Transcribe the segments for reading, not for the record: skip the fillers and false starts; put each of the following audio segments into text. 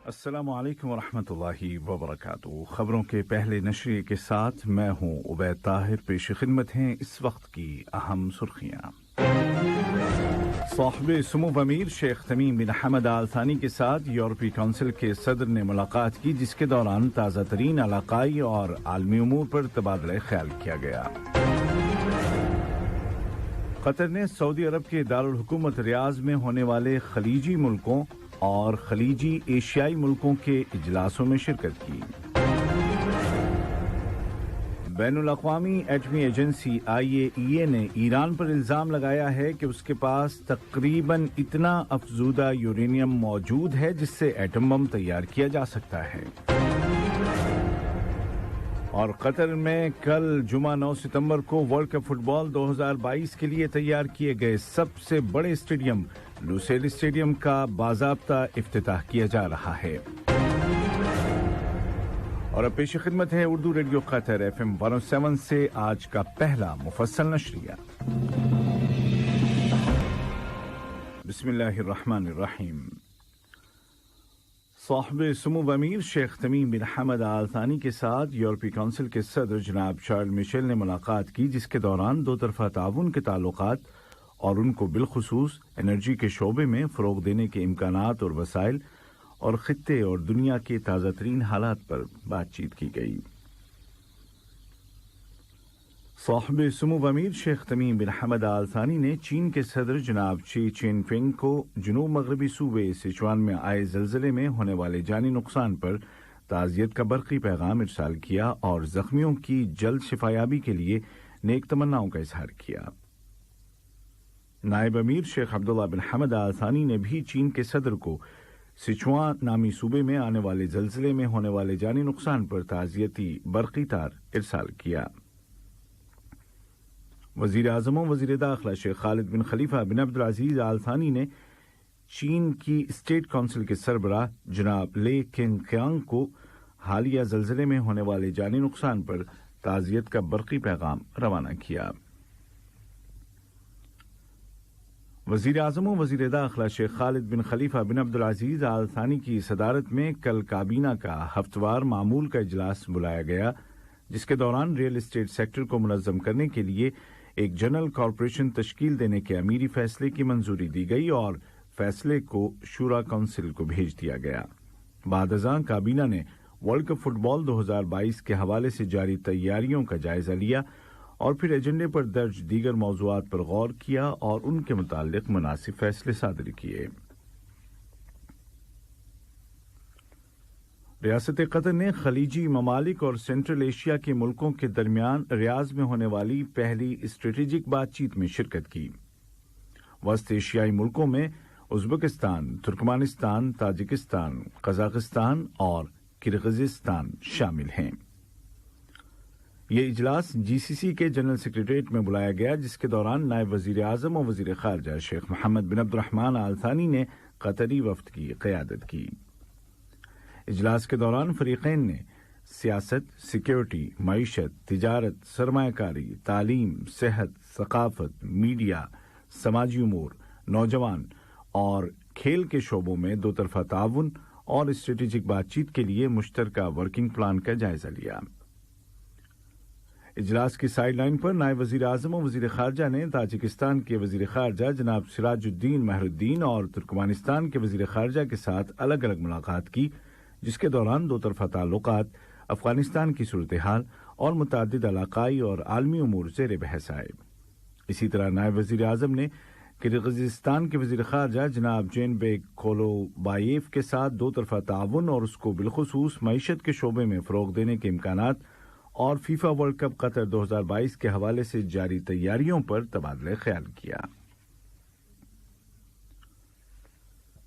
السلام علیکم ورحمۃ اللہ وبرکاتہ۔ خبروں کے پہلے نشریے کے ساتھ میں ہوں عبید طاہر۔ پیش خدمت ہیں اس وقت کی اہم سرخیاں۔ صاحب سمو امیر شیخ تمیم بن حمد آل ثانی کے ساتھ یورپی کونسل کے صدر نے ملاقات کی، جس کے دوران تازہ ترین علاقائی اور عالمی امور پر تبادلہ خیال کیا گیا۔ قطر نے سعودی عرب کے دارالحکومت ریاض میں ہونے والے خلیجی ملکوں اور خلیجی ایشیائی ملکوں کے اجلاسوں میں شرکت کی۔ بین الاقوامی ایٹمی ایجنسی IAEA نے ایران پر الزام لگایا ہے کہ اس کے پاس تقریباً اتنا افزودہ یورینیم موجود ہے جس سے ایٹم بم تیار کیا جا سکتا ہے۔ اور قطر میں کل جمعہ 9 ستمبر کو ورلڈ کپ فٹ بال 2022 کے لیے تیار کیے گئے سب سے بڑے اسٹیڈیم لوسیل اسٹیڈیم کا باضابطہ افتتاح کیا جا رہا ہے۔ اور اب پیش خدمت ہے اردو ریڈیو قطر FM 107 سے آج کا پہلا مفصل نشریہ۔ بسم اللہ الرحمن الرحیم۔ صاحب سمو امیر شیخ تمیم بن حمد آل ثانی کے ساتھ یورپی کونسل کے صدر جناب شارل میشل نے ملاقات کی، جس کے دوران دو طرفہ تعاون کے تعلقات اور ان کو بالخصوص انرجی کے شعبے میں فروغ دینے کے امکانات اور وسائل اور خطے اور دنیا کے تازہ ترین حالات پر بات چیت کی گئی۔ صاحب سمو امیر شیخ تمیم بن حمد آل ثانی نے چین کے صدر جناب شی چین پنگ کو جنوب مغربی صوبے سچوان میں آئے زلزلے میں ہونے والے جانی نقصان پر تعزیت کا برقی پیغام ارسال کیا اور زخمیوں کی جلد شفایابی کے لیے نیک تمناؤں کا اظہار کیا۔ نائب امیر شیخ عبداللہ بن حمد آل ثانی نے بھی چین کے صدر کو سچوان نامی صوبے میں آنے والے زلزلے میں ہونے والے جانی نقصان پر تعزیتی برقی تار ارسال کیا۔ وزیر اعظم و وزیر داخلہ شیخ خالد بن خلیفہ بن عبدالعزیز آل ثانی نے چین کی اسٹیٹ کونسل کے سربراہ جناب لے کنگ قیانگ کو حالیہ زلزلے میں ہونے والے جانی نقصان پر تعزیت کا برقی پیغام روانہ کیا۔ وزیر اعظم و وزیر داخلہ شیخ خالد بن خلیفہ بن عبدالعزیز آل ثانی کی صدارت میں کل کابینہ کا ہفتوار معمول کا اجلاس بلایا گیا، جس کے دوران ریئل اسٹیٹ سیکٹر کو منظم کرنے کے لیے ایک جنرل کارپوریشن تشکیل دینے کے امیری فیصلے کی منظوری دی گئی اور فیصلے کو شورا کونسل کو بھیج دیا گیا۔ بعد ازاں کابینہ نے ورلڈ کپ فٹ بال 2022 کے حوالے سے جاری تیاریوں کا جائزہ لیا اور پھر ایجنڈے پر درج دیگر موضوعات پر غور کیا اور ان کے متعلق مناسب فیصلے صادر کیے۔ ریاست قطر نے خلیجی ممالک اور سینٹرل ایشیا کے ملکوں کے درمیان ریاض میں ہونے والی پہلی اسٹریٹجک بات چیت میں شرکت کی۔ وسط ایشیائی ملکوں میں ازبکستان، ترکمانستان، تاجکستان، قزاقستان اور کرغزستان شامل ہیں۔ یہ اجلاس GCC کے جنرل سیکریٹریٹ میں بلایا گیا، جس کے دوران نائب وزیر اعظم و وزیر خارجہ شیخ محمد بن عبد الرحمن آل ثانی نے قطری وفد کی قیادت کی۔ اجلاس کے دوران فریقین نے سیاست، سیکیورٹی، معیشت، تجارت، سرمایہ کاری، تعلیم، صحت، ثقافت، میڈیا، سماجی امور، نوجوان اور کھیل کے شعبوں میں دو طرفہ تعاون اور اسٹریٹجک بات چیت کے لیے مشترکہ ورکنگ پلان کا جائزہ لیا۔ اجلاس کی سائیڈ لائن پر نائب وزیر اعظم و وزیر خارجہ نے تاجکستان کے وزیر خارجہ جناب سراج الدین مہر الدین اور ترکمانستان کے وزیر خارجہ کے ساتھ الگ الگ ملاقات کی، جس کے دوران دو طرفہ تعلقات، افغانستان کی صورتحال اور متعدد علاقائی اور عالمی امور زیر بحث آئے۔ اسی طرح نائب وزیر اعظم نے کرغزستان کے وزیر خارجہ جناب جین بیگ کولوبایف کے ساتھ دو طرفہ تعاون اور اس کو بالخصوص معیشت کے شعبے میں فروغ دینے کے امکانات اور فیفا ورلڈ کپ قطر 2022 کے حوالے سے جاری تیاریوں پر تبادلہ خیال کیا۔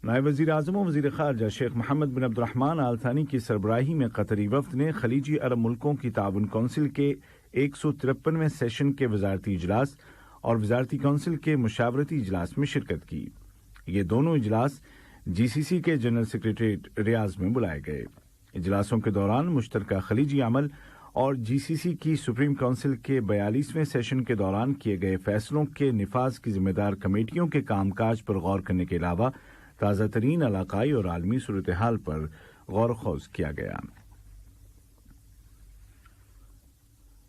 نائب وزیر اعظم و وزیر خارجہ شیخ محمد بن عبد الرحمن آل ثانی کی سربراہی میں قطری وفد نے خلیجی عرب ملکوں کی تعاون کونسل کے 153ویں سیشن کے وزارتی اجلاس اور وزارتی کونسل کے مشاورتی اجلاس میں شرکت کی۔ یہ دونوں اجلاس GCC کے جنرل سیکریٹریٹ ریاض میں بلائے گئے۔ اجلاسوں کے دوران مشترکہ خلیجی عمل اور GCC کی سپریم کونسل کے 42ویں سیشن کے دوران کیے گئے فیصلوں کے نفاذ کی ذمہ دار کمیٹیوں کے کام کاج پر غور کرنے کے علاوہ تازہ ترین علاقائی اور عالمی صورتحال پر غور و خوض کیا گیا۔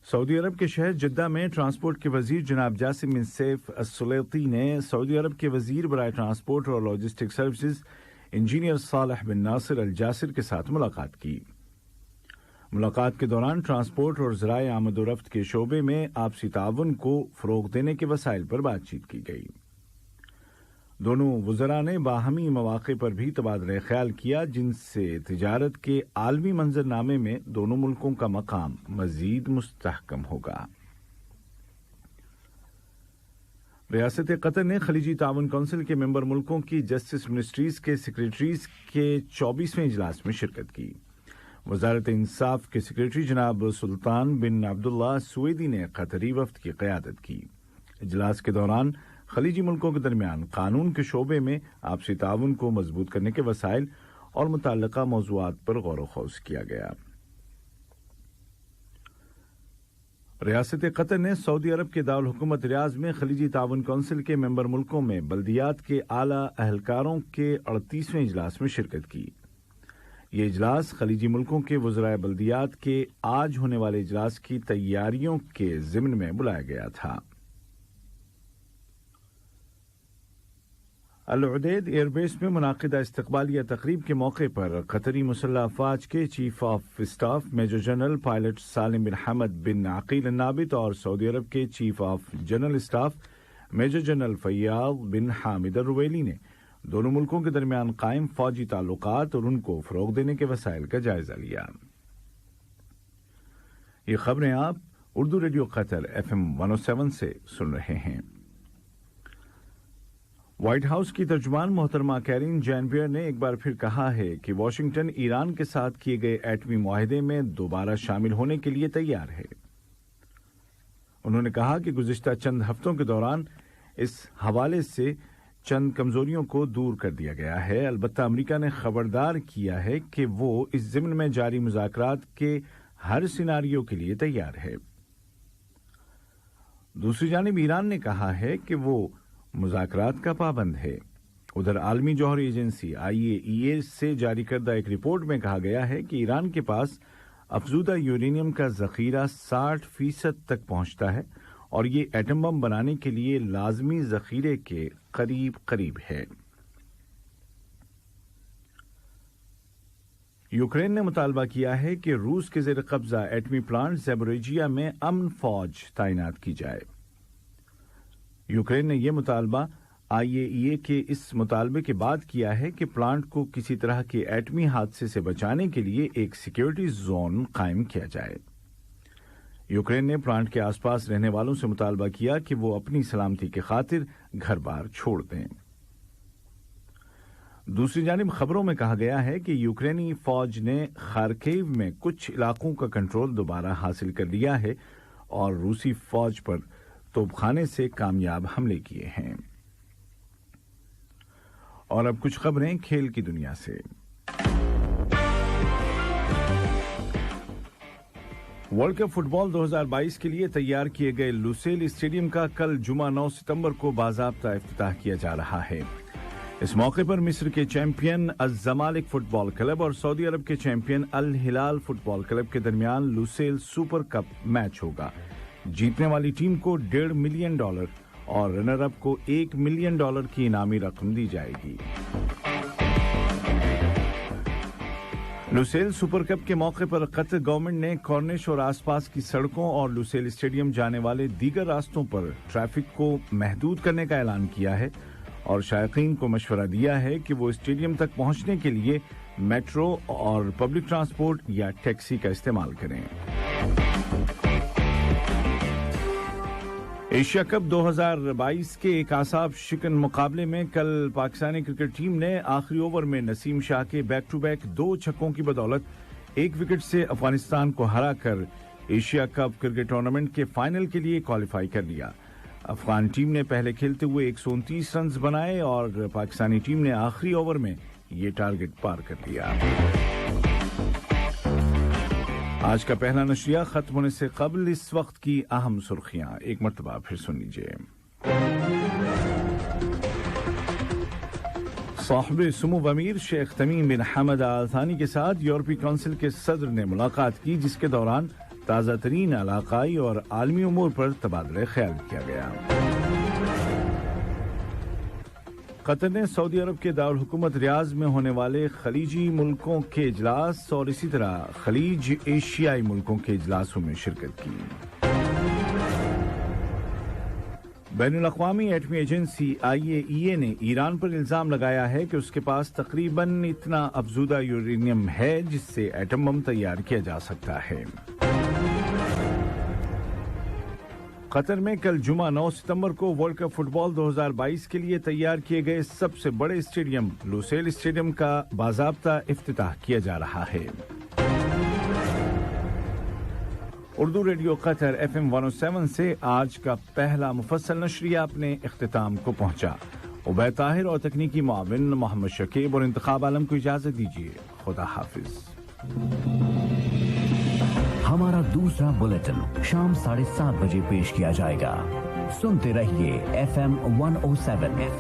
سعودی عرب کے شہر جدہ میں ٹرانسپورٹ کے وزیر جناب جاسم بن سیف السلیطی نے سعودی عرب کے وزیر برائے ٹرانسپورٹ اور لاجسٹک سروسز انجینئر صالح بن ناصر الجاسر کے ساتھ ملاقات کی۔ ملاقات کے دوران ٹرانسپورٹ اور ذرائع آمد و رفت کے شعبے میں آپسی تعاون کو فروغ دینے کے وسائل پر بات چیت کی گئی۔ دونوں وزراء نے باہمی مواقع پر بھی تبادلہ خیال کیا، جن سے تجارت کے عالمی منظرنامے میں دونوں ملکوں کا مقام مزید مستحکم ہوگا۔ ریاست قطر نے خلیجی تعاون کونسل کے ممبر ملکوں کی جسٹس منسٹریز کے سیکریٹریز کے 24ویں اجلاس میں شرکت کی۔ وزارت انصاف کے سیکریٹری جناب سلطان بن عبداللہ سویدی نے قطری وفد کی قیادت کی۔ اجلاس کے دوران خلیجی ملکوں کے درمیان قانون کے شعبے میں آپسی تعاون کو مضبوط کرنے کے وسائل اور متعلقہ موضوعات پر غور و خوض کیا گیا۔ ریاست قطر نے سعودی عرب کے دارالحکومت ریاض میں خلیجی تعاون کونسل کے ممبر ملکوں میں بلدیات کے اعلی اہلکاروں کے 38ویں اجلاس میں شرکت کی۔ یہ اجلاس خلیجی ملکوں کے وزرائے بلدیات کے آج ہونے والے اجلاس کی تیاریوں کے ضمن میں بلایا گیا تھا۔ العدید ایئر بیس میں منعقدہ استقبالیہ تقریب کے موقع پر قطری مسلح افواج کے chief of staff major general pilot Salem bin Hamad bin Aqeel Al Nabet اور سعودی عرب کے chief of general staff major general Fayyad bin Hamid Al Ruwaili نے دونوں ملکوں کے درمیان قائم فوجی تعلقات اور ان کو فروغ دینے کے وسائل کا جائزہ لیا۔ یہ خبریں آپ اردو ریڈیو قطر FM 107 سے سن رہے ہیں۔ وائٹ ہاؤس کی ترجمان محترمہ کیرین جین بیئر نے ایک بار پھر کہا ہے کہ واشنگٹن ایران کے ساتھ کیے گئے ایٹمی معاہدے میں دوبارہ شامل ہونے کے لیے تیار ہے۔ انہوں نے کہا کہ گزشتہ چند ہفتوں کے دوران اس حوالے سے چند کمزوریوں کو دور کر دیا گیا ہے، البتہ امریکہ نے خبردار کیا ہے کہ وہ اس ضمن میں جاری مذاکرات کے ہر سیناریو کے لیے تیار ہے۔ دوسری جانب ایران نے کہا ہے کہ وہ مذاکرات کا پابند ہے۔ ادھر عالمی جوہری ایجنسی IAEA سے جاری کردہ ایک رپورٹ میں کہا گیا ہے کہ ایران کے پاس افزودہ یورینیم کا ذخیرہ 60% تک پہنچتا ہے اور یہ ایٹم بم بنانے کے لیے لازمی ذخیرے کے قریب ہے۔ یوکرین نے مطالبہ کیا ہے کہ روس کے زیر قبضہ ایٹمی پلانٹ زیپوریجیا میں امن فوج تعینات کی جائے۔ یوکرین نے یہ مطالبہ IAEA کے اس مطالبے کے بعد کیا ہے کہ پلانٹ کو کسی طرح کے ایٹمی حادثے سے بچانے کے لیے ایک سیکیورٹی زون قائم کیا جائے۔ یوکرین نے پلانٹ کے آس پاس رہنے والوں سے مطالبہ کیا کہ وہ اپنی سلامتی کی خاطر گھر بار چھوڑ دیں۔ دوسری جانب خبروں میں کہا گیا ہے کہ یوکرینی فوج نے خارکیو میں کچھ علاقوں کا کنٹرول دوبارہ حاصل کر لیا ہے اور روسی فوج پر توپخانے سے کامیاب حملے کیے ہیں۔ اور اب کچھ خبریں کھیل کی دنیا سے۔ ورلڈ کپ فٹ بال 2022 کے لیے تیار کیے گئے لوسیل اسٹیڈیم کا کل جمعہ 9 ستمبر کو باضابطہ افتتاح کیا جا رہا ہے۔ اس موقع پر مصر کے چیمپئن الزمالک فٹ بال کلب اور سعودی عرب کے چیمپئن الہلال فٹ بال کلب کے درمیان لوسیل سپر کپ میچ ہوگا۔ جیتنے والی ٹیم کو $1.5 ملین اور رنر اپ کو $1 ملین کی انعامی رقم دی جائے گی۔ لوسیل سپر کپ کے موقع پر قطر گورنمنٹ نے کارنش اور آس پاس کی سڑکوں اور لوسیل اسٹیڈیم جانے والے دیگر راستوں پر ٹریفک کو محدود کرنے کا اعلان کیا ہے اور شائقین کو مشورہ دیا ہے کہ وہ اسٹیڈیم تک پہنچنے کے لیے میٹرو اور پبلک ٹرانسپورٹ یا ٹیکسی کا استعمال کریں۔ ایشیا کپ 2022 کے ایک اعصاب شکن مقابلے میں کل پاکستانی کرکٹ ٹیم نے آخری اوور میں نسیم شاہ کے بیک ٹو بیک 2 چھکوں کی بدولت 1 وکٹ سے افغانستان کو ہرا کر ایشیا کپ کرکٹ ٹورنامنٹ کے فائنل کے لیے کوالیفائی کر لیا۔ افغان ٹیم نے پہلے کھیلتے ہوئے 129 رنز بنائے اور پاکستانی ٹیم نے آخری اوور میں یہ ٹارگٹ پار کر لیا۔ آج کا پہلا نشریہ ختم ہونے سے قبل اس وقت کی اہم سرخیاں ایک مرتبہ پھر سن لیجیے۔ صاحب سمو امیر شیخ تمیم بن حمد آل ثانی کے ساتھ یورپی کونسل کے صدر نے ملاقات کی، جس کے دوران تازہ ترین علاقائی اور عالمی امور پر تبادلہ خیال کیا گیا۔ قطر نے سعودی عرب کے دارالحکومت ریاض میں ہونے والے خلیجی ملکوں کے اجلاس اور اسی طرح خلیج ایشیائی ملکوں کے اجلاسوں میں شرکت کی۔ بین الاقوامی ایٹمی ایجنسی IAEA نے ایران پر الزام لگایا ہے کہ اس کے پاس تقریباً اتنا افزودہ یورینیم ہے جس سے ایٹم بم تیار کیا جا سکتا ہے۔ قطر میں کل جمعہ 9 ستمبر کو ورلڈ کپ فٹ بال 2022 کے لیے تیار کیے گئے سب سے بڑے اسٹیڈیم لوسیل اسٹیڈیم کا باضابطہ افتتاح کیا جا رہا ہے۔ اردو ریڈیو قطر FM 107 سے آج کا پہلا مفصل نشریہ اپنے اختتام کو پہنچا۔ عبید طاہر اور تکنیکی معاون محمد شکیب اور انتخاب عالم کو اجازت دیجیے۔ خدا حافظ۔ ہمارا دوسرا بلیٹن شام 7:30 بجے پیش کیا جائے گا۔ سنتے رہیے FM 107۔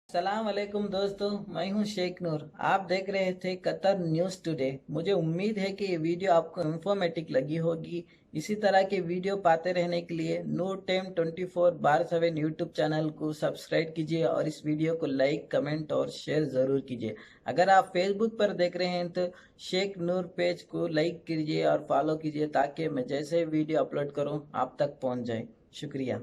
السلام علیکم دوستو، میں ہوں شیخ نور۔ آپ دیکھ رہے تھے قطر نیوز ٹوڈے۔ مجھے امید ہے کہ یہ ویڈیو آپ کو انفارمیٹک لگی ہوگی۔ اسی طرح کے ویڈیو پاتے رہنے کے لیے نور ٹائم 24/7 یوٹیوب چینل کو سبسکرائب کیجیے اور اس ویڈیو کو لائک، کمنٹ اور شیئر ضرور کیجیے۔ اگر آپ فیس بک پر دیکھ رہے ہیں تو شیخ نور پیج کو لائک کیجیے اور فالو کیجیے تاکہ میں جیسے ویڈیو اپلوڈ کروں آپ تک پہنچ جائے۔ شکریہ۔